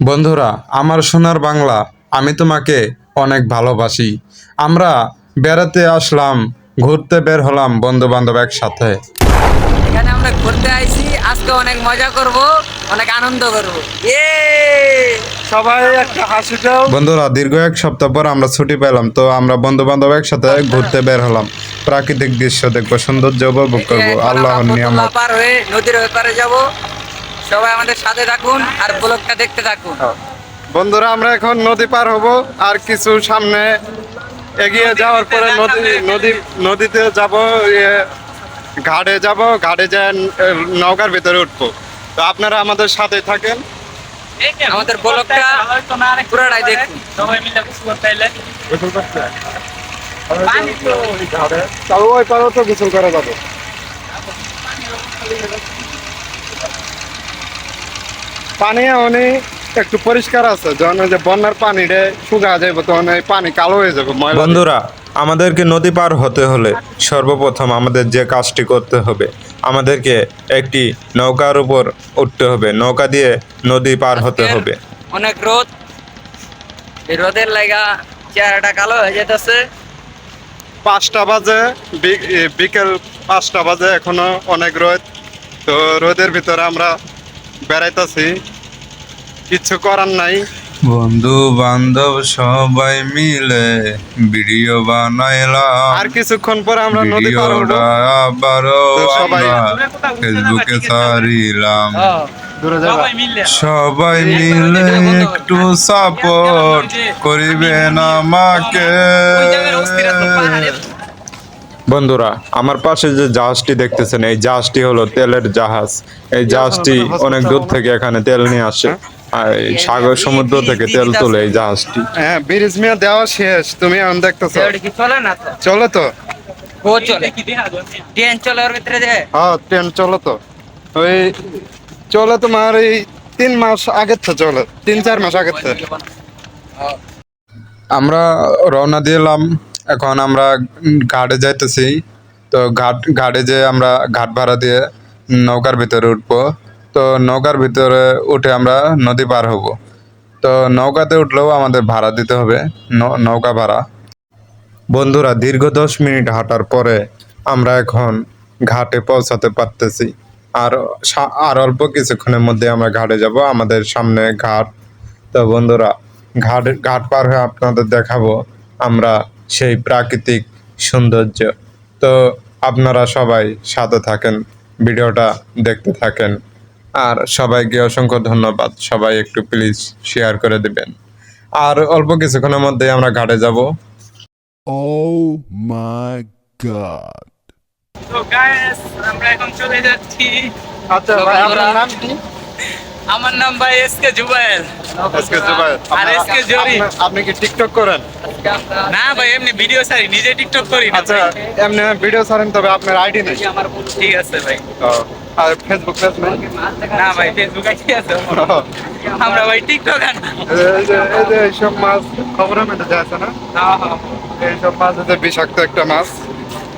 বন্ধুরা, আমার সোনার বাংলা, আমি তোমাকে অনেক ভালোবাসি। আমরা বেড়াতে আসলাম, ঘুরতে বের হলাম বন্ধু বান্ধব একসাথে। এখানে আমরা ঘুরতে আইছি, আজকে অনেক মজা করব, অনেক আনন্দ করব। সবাই একটা হাসি দাও। বন্ধুরা, দীর্ঘ এক সপ্তাহ পর আমরা ছুটি পেলাম, তো আমরা বন্ধু বান্ধব একসাথে ঘুরতে বের হলাম। প্রাকৃতিক দৃশ্য দেখবো, সৌন্দর্য উপভোগ করবো, আল্লাহর নিয়ামত। পার হয়ে নদীর ওই পারে যাব। সবাই আমাদের সাথে থাকুন আর ব্লগটা দেখতে থাকুন। বন্ধুরা, আমরা এখন নদী পার হব, আর কিছু সামনে এগিয়ে যাওয়ার পরে নদীতে যাব, ঘাটে যাব, ঘাটে যায় নৌকার ভিতরে উঠবো। তো আপনারা আমাদের সাথে থাকেন, আমাদের ব্লগটা পুরোটাই দেখুন। সবাই মিলে ওই পারেও তো গোসল করা যাবে। পানি অনেক একটু পরিষ্কার আছে, যখন ওই যে বন্যার পানিটা শুকা যাবে তখন এই পানি কালো হয়ে যাবে, ময়লা দিয়ে। বন্ধুরা, আমাদেরকে নদী পার হতে হলে সর্বপ্রথম আমাদের যে কাজটি করতে হবে, আমাদেরকে একটি নৌকার উপর উঠতে হবে, নৌকা দিয়ে নদী পার হতে হবে। অনেক রোদ, এই রোদের লাগা চেহারাটা কালো হয়ে যেতেছে। 5টা বাজে, বিকেল 5টা বাজে, এখনো অনেক রোদ। তো রোদের ভিতরে আমরা বেড়াইতেছি, কিচ্ছু করার নাই। বন্ধু বান্ধব সবাই মিলে ভিডিও বানাইলাম, আর কিছুক্ষণ পরে আমরা নদী পার হবো। ভিডিওটা আবারও তো সবাই আমরা ফেসবুকে ছাড়িলাম। দূরে যাবা। সবাই মিলে একটু সাপোর্ট করিবেন আমাকে। বন্ধুরা, আমার পাশে যে জাহাজটি দেখতেছেন, এই জাহাজটি হলো তেলের জাহাজ। এই জাহাজটি অনেক দূর থেকে এখানে তেল নিয়ে আসে, আর এই সাগর সমুদ্র থেকে তেল তোলে এই জাহাজটি। হ্যাঁ, ব্রিজ মিয়া দেওয়া শেষ, তুমি এখন দেখতেছো। কি চলে না তো? চলো তো। ও চলে, ট্রেন চলে ওর ভিতরে যে। হ্যাঁ, ট্রেন চলো তো। ওই চলে তোমার এই 3 মাস আগের থেকে চলে, 3-4 মাস আগের থেকে। আমরা রওনা দিলাম, এখন আমরা ঘাটে যাইতেছি। তো ঘাটে যে আমরা ঘাট ভাড়া দিয়ে নৌকার ভিতরে উঠবো। তো নৌকার ভিতরে উঠে আমরা নদী পার হব। তো নৌকাতে উঠলেও আমাদের ভাড়া দিতে হবে, নৌকা ভাড়া। বন্ধুরা, দীর্ঘ 10 মিনিট হাঁটার পরে আমরা এখন ঘাটে পৌঁছাতে পারতেছি। আর আর অল্প কিছুক্ষণের মধ্যে আমরা ঘাটে যাব, আমাদের সামনে ঘাট। তো বন্ধুরা, ঘাট পার হয়ে আপনাদের দেখাবো আমরা সেই প্রাকৃতিক সৌন্দর্য। তো আপনারা সবাই সাথে থাকেন, ভিডিওটা দেখতে থাকেন। আর সবাইকে অসংখ্য ধন্যবাদ, সবাই একটু প্লিজ শেয়ার করে দিবেন। আর অল্প কিছুক্ষণের মধ্যে আমরা ঘাটে যাব। Oh my god. তো গাইস, আমরা এখন চলে যাচ্ছি। আচ্ছা ভাই, আপনার নাম কি? আমার নাম ভাই এসকে জুবায়ের। আজকে জুবায়ের। আর এসকে জরি। আপনি কি টিকটক করেন? না ভাই, এমনি ভিডিও ছাড়ি, নিজে টিকটক করি না। আচ্ছা, এমনি ভিডিও ছাড়েন, তবে আপনার আইডি নেই? ঠিক আছে ভাই। আর ফেসবুক পেজ নেই? না ভাই, ফেসবুক আইডি আছে। আমরা ভাই টিকটক আর না। এই যে এইসব মাছ খবরের মধ্যে আছে না, এইসব মাছ হচ্ছে বিষাক্ত একটা মাছ।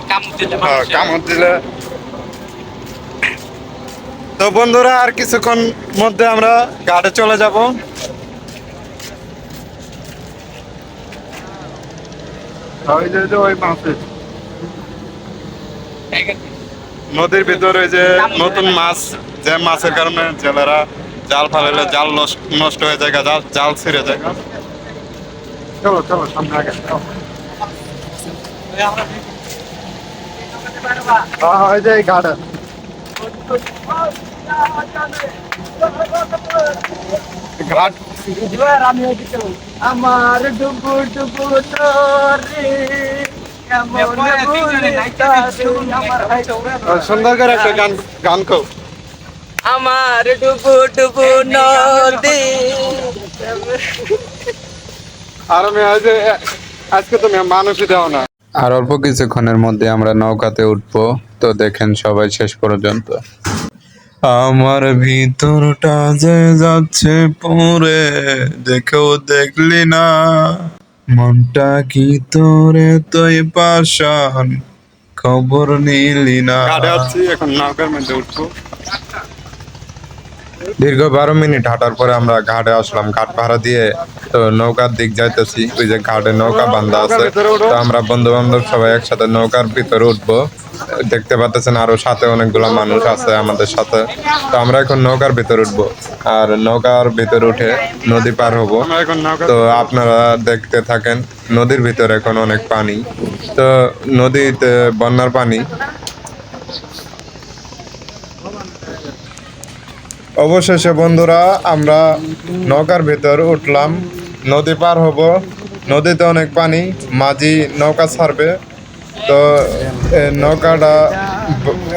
কামড় দিলে হ্যাঁ, মানুষের। কামড় দিলে। তো বন্ধুরা, আর কিছুক্ষণ মধ্যে আমরা ঘাটে চলে যাব। ওই মাছের নদীর ভিতরে যে নতুন মাছ, যে মাছের কারণে জেলেরা জাল ফালাইলে জাল নষ্ট হয়ে যায়, জাল ছিঁড়ে যায়। চলো চলো, সামনে আগে। ওই যে এই ঘাটে ঘাট। আমার ডুবু ডুবু রে, সুন্দর করে একটা গান কও। আমার ডুবু ডুবু নদী। আর আমি আজকে তুমি মানুষই দাও না। আর অল্প কিছুক্ষণের মধ্যে আমরা নৌকাতে উঠবো, তো দেখেন সবাই শেষ পর্যন্ত। আমার ভিতরটা যে যাচ্ছে পুরে, দেখেও দেখলি না, মনটা কি তোরে তুই পাশান, খবর নিলি না। ঘাটে আসছি, এখন নৌকার মধ্যে উঠবো। দীর্ঘ 12 মিনিট হাঁটার পরে আমরা ঘাটে আসলাম। ঘাট ভাড়া দিয়ে তো নৌকার দিক যাইতেছি। ওই যে ঘাটে নৌকা বান্ধা আছে, তো আমরা বন্ধু বান্ধব সবাই একসাথে নৌকার ভিতরে উঠবো। দেখতে পাচ্ছেন আরো সাথে অনেকগুলো মানুষ আছে আমাদের সাথে। তো আমরা এখন নৌকার ভিতরে উঠবো, আর নৌকার ভিতরে উঠে নদী পার হব। আমরা এখন নৌকা তো আপনারা দেখতে থাকেন। নদীর ভিতরে এখন অনেক পানি, তো নদীতে বন্যার পানি। অবশেষে বন্ধুরা আমরা নৌকার ভিতর উঠলাম, নদী পার হব। নদীতে অনেক পানি, মাঝি নৌকা ছাড়বে। তো নৌকাটা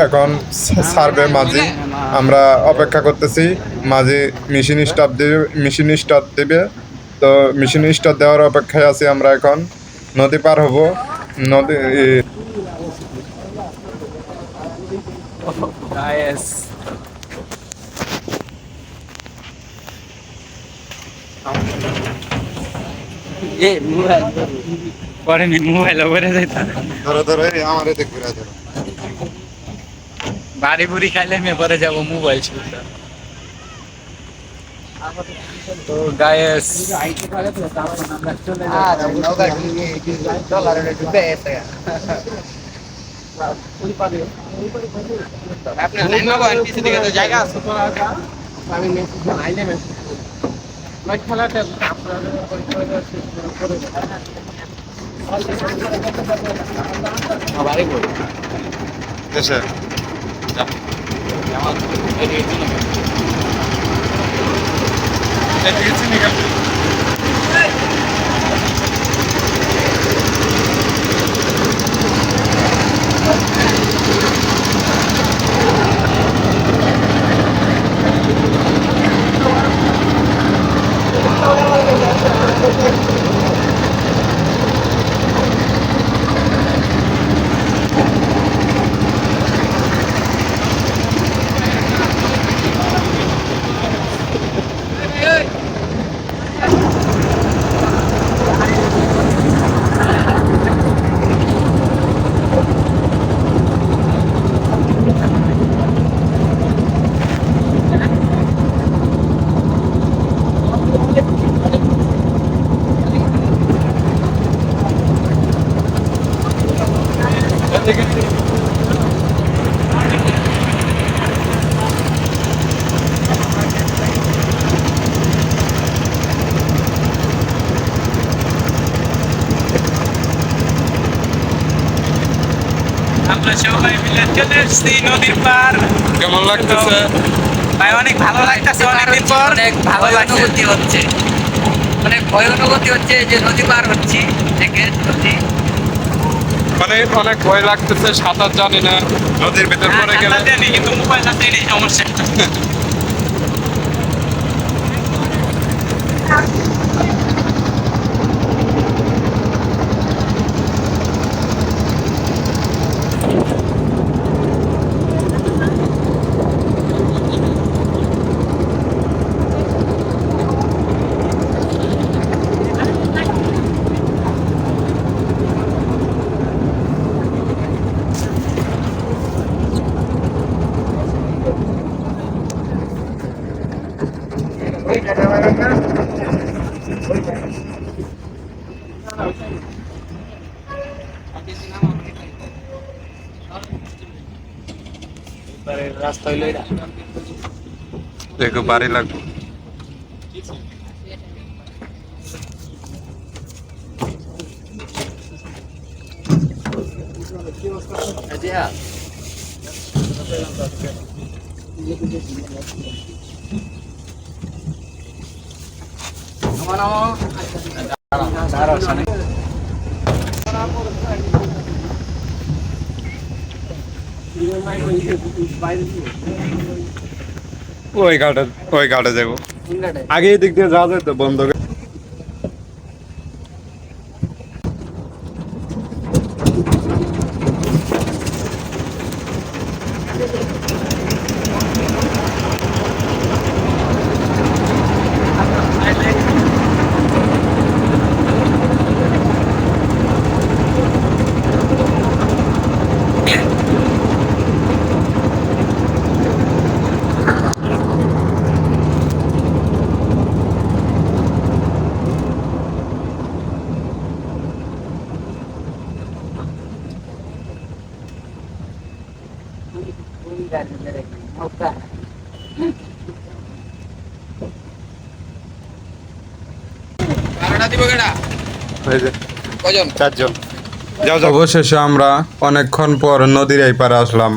এখন ছাড়বে মাঝি, আমরা অপেক্ষা করতেছি। মাঝি মেশিন স্টার্ট দেবে। তো মেশিন স্টার্ট দেওয়ার অপেক্ষায় আছি আমরা। এখন নদী পার হব। নদী পরে মোবাইল ওপরে যাইতা ধরো ধরো আমার দেখবে বাড়ি বুড়ি খাইলে আমি পরে যাবো মোবাইল ছুটতে। তো গায়েস জায়গা আছে দেশে আমরা সবাই মিলে চলে এসেছি নদীর পার। কেমন লাগতেছে? ভাই অনেক ভালো লাগতেছে, অনেকদিন পর অনেক ভালো অনুভূতি হচ্ছে, অনেক ভয় অনুভূতি হচ্ছে যে নদী পার হচ্ছি। দেখেন নদী, মানে অনেক ভয় লাগতেছে, সাঁতার জানি না, নদীর ভিতর পড়ে গেলে। জানি কিন্তু মোবাইল আছে এই সমস্যা। রাস্তা হইলো এটা। দেখো বাড়ি লাগবে। ওই ঘাটে যাবো। আগে এই দিক দিয়ে যাওয়া যায় তো, বন্ধ করে। এই যে চারজন যাও যাও অবশেষে আমরা অনেকক্ষণ পর নদীর এই পারে আসলাম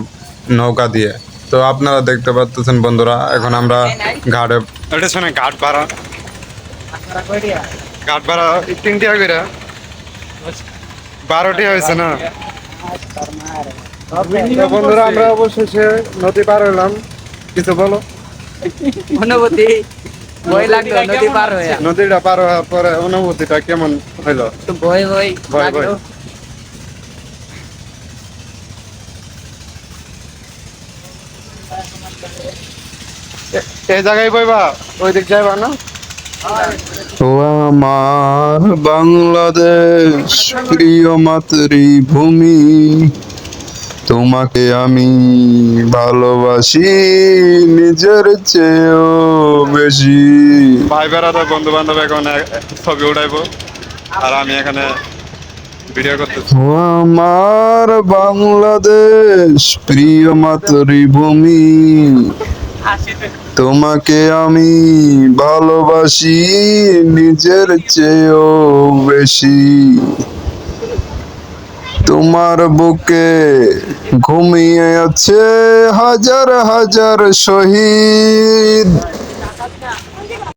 নৌকা দিয়ে। তো আপনারা দেখতে পাচ্ছেন বন্ধুরা, এখন আমরা ঘাটে এটা শোনে ঘাট ভাড়া তিনটি করে 12টি হয়েছে না। তো বন্ধুরা আমরা অবশেষে নদী পার হলাম, কিছু বলো। অনুভূতি ভয় লাগলো নদী পার হয়ে, নদীটা পার হওয়ার পরে অনুভূতিটা কেমন হইলো? তো ভয় ভয় ভয় লাগলো। এই জায়গায় বইবা, ওই দিক যাইবা না? ও আমার বাংলাদেশ প্রিয় মাতৃভূমি, তোমাকে আমি ভালোবাসি নিজের চেয়েও বেশি। ভাই বেড়াতে বন্ধু বান্ধব এখন ছবি উঠাইবো আর আমি এখানে ভিডিও করতেছি। ও আমার বাংলাদেশ প্রিয় মাতৃভূমি, তোমাকে আমি ভালোবাসি নিজের চেয়েও বেশি। তোমার বুকে ঘুমিয়ে আছে হাজার হাজার শহীদ,